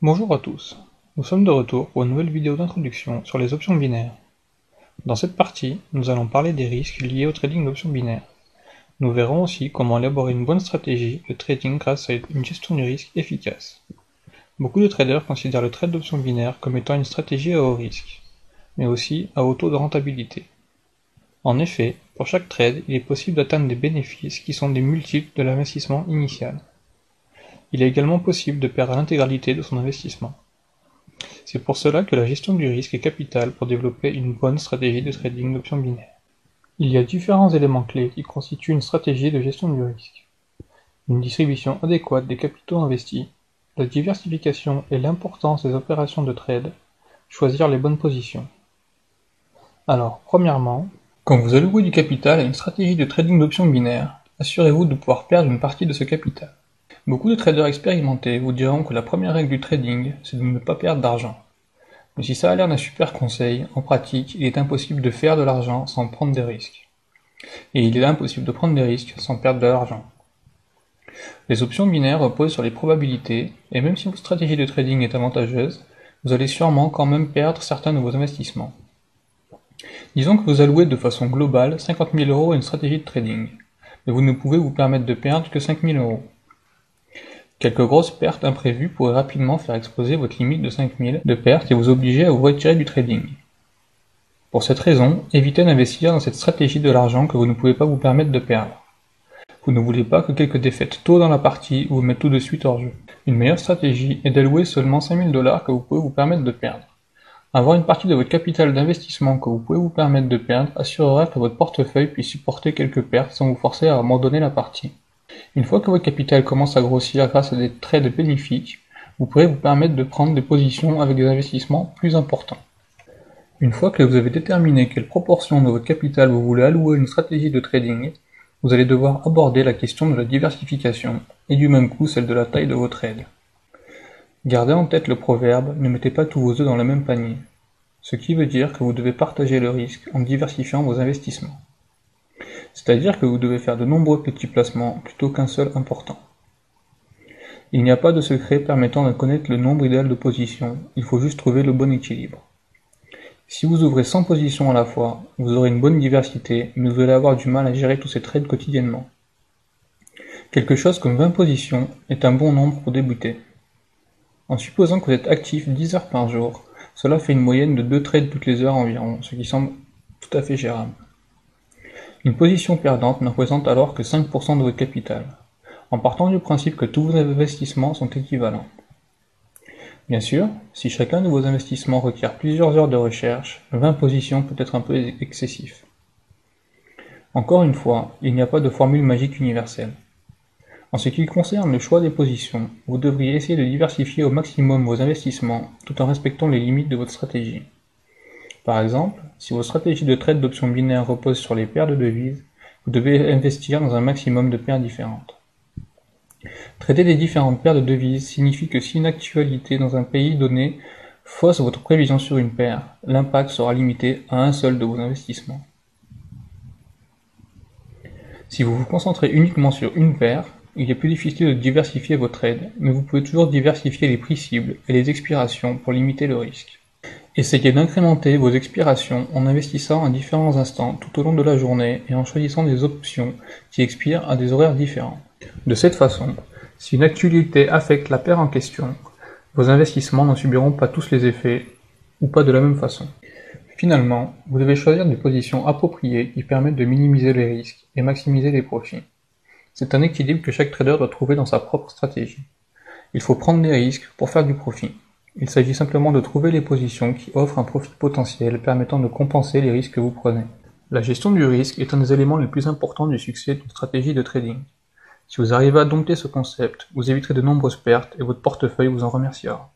Bonjour à tous, nous sommes de retour pour une nouvelle vidéo d'introduction sur les options binaires. Dans cette partie, nous allons parler des risques liés au trading d'options binaires. Nous verrons aussi comment élaborer une bonne stratégie de trading grâce à une gestion du risque efficace. Beaucoup de traders considèrent le trade d'options binaires comme étant une stratégie à haut risque, mais aussi à haut taux de rentabilité. En effet, pour chaque trade, il est possible d'atteindre des bénéfices qui sont des multiples de l'investissement initial. Il est également possible de perdre l'intégralité de son investissement. C'est pour cela que la gestion du risque est capitale pour développer une bonne stratégie de trading d'options binaires. Il y a différents éléments clés qui constituent une stratégie de gestion du risque. Une distribution adéquate des capitaux investis, la diversification et l'importance des opérations de trade, choisir les bonnes positions. Alors, premièrement, quand vous allouez du capital à une stratégie de trading d'options binaires, assurez-vous de pouvoir perdre une partie de ce capital. Beaucoup de traders expérimentés vous diront que la première règle du trading, c'est de ne pas perdre d'argent. Mais si ça a l'air d'un super conseil, en pratique, il est impossible de faire de l'argent sans prendre des risques. Et il est impossible de prendre des risques sans perdre de l'argent. Les options binaires reposent sur les probabilités, et même si votre stratégie de trading est avantageuse, vous allez sûrement quand même perdre certains de vos investissements. Disons que vous allouez de façon globale 50 000 € à une stratégie de trading, mais vous ne pouvez vous permettre de perdre que 5 000 €. Quelques grosses pertes imprévues pourraient rapidement faire exploser votre limite de 5 000 de pertes et vous obliger à vous retirer du trading. Pour cette raison, évitez d'investir dans cette stratégie de l'argent que vous ne pouvez pas vous permettre de perdre. Vous ne voulez pas que quelques défaites tôt dans la partie vous mettent tout de suite hors jeu. Une meilleure stratégie est d'allouer seulement 5 000 $ que vous pouvez vous permettre de perdre. Avoir une partie de votre capital d'investissement que vous pouvez vous permettre de perdre assurera que votre portefeuille puisse supporter quelques pertes sans vous forcer à abandonner la partie. Une fois que votre capital commence à grossir grâce à des trades bénéfiques, vous pourrez vous permettre de prendre des positions avec des investissements plus importants. Une fois que vous avez déterminé quelle proportion de votre capital vous voulez allouer à une stratégie de trading, vous allez devoir aborder la question de la diversification et du même coup celle de la taille de vos trades. Gardez en tête le proverbe « Ne mettez pas tous vos œufs dans le même panier », ce qui veut dire que vous devez partager le risque en diversifiant vos investissements. C'est-à-dire que vous devez faire de nombreux petits placements plutôt qu'un seul important. Il n'y a pas de secret permettant de connaître le nombre idéal de positions, il faut juste trouver le bon équilibre. Si vous ouvrez 100 positions à la fois, vous aurez une bonne diversité, mais vous allez avoir du mal à gérer tous ces trades quotidiennement. Quelque chose comme 20 positions est un bon nombre pour débuter. En supposant que vous êtes actif 10 heures par jour, cela fait une moyenne de 2 trades toutes les heures environ, ce qui semble tout à fait gérable. Une position perdante ne représente alors que 5% de votre capital, en partant du principe que tous vos investissements sont équivalents. Bien sûr, si chacun de vos investissements requiert plusieurs heures de recherche, 20 positions peut être un peu excessif. Encore une fois, il n'y a pas de formule magique universelle. En ce qui concerne le choix des positions, vous devriez essayer de diversifier au maximum vos investissements tout en respectant les limites de votre stratégie. Par exemple, si votre stratégie de trade d'options binaires repose sur les paires de devises, vous devez investir dans un maximum de paires différentes. Trader des différentes paires de devises signifie que si une actualité dans un pays donné fausse votre prévision sur une paire, l'impact sera limité à un seul de vos investissements. Si vous vous concentrez uniquement sur une paire, il est plus difficile de diversifier vos trades, mais vous pouvez toujours diversifier les prix cibles et les expirations pour limiter le risque. Essayez d'incrémenter vos expirations en investissant à différents instants tout au long de la journée et en choisissant des options qui expirent à des horaires différents. De cette façon, si une actualité affecte la paire en question, vos investissements n'en subiront pas tous les effets, ou pas de la même façon. Finalement, vous devez choisir des positions appropriées qui permettent de minimiser les risques et maximiser les profits. C'est un équilibre que chaque trader doit trouver dans sa propre stratégie. Il faut prendre des risques pour faire du profit. Il s'agit simplement de trouver les positions qui offrent un profit potentiel permettant de compenser les risques que vous prenez. La gestion du risque est un des éléments les plus importants du succès d'une stratégie de trading. Si vous arrivez à dompter ce concept, vous éviterez de nombreuses pertes et votre portefeuille vous en remerciera.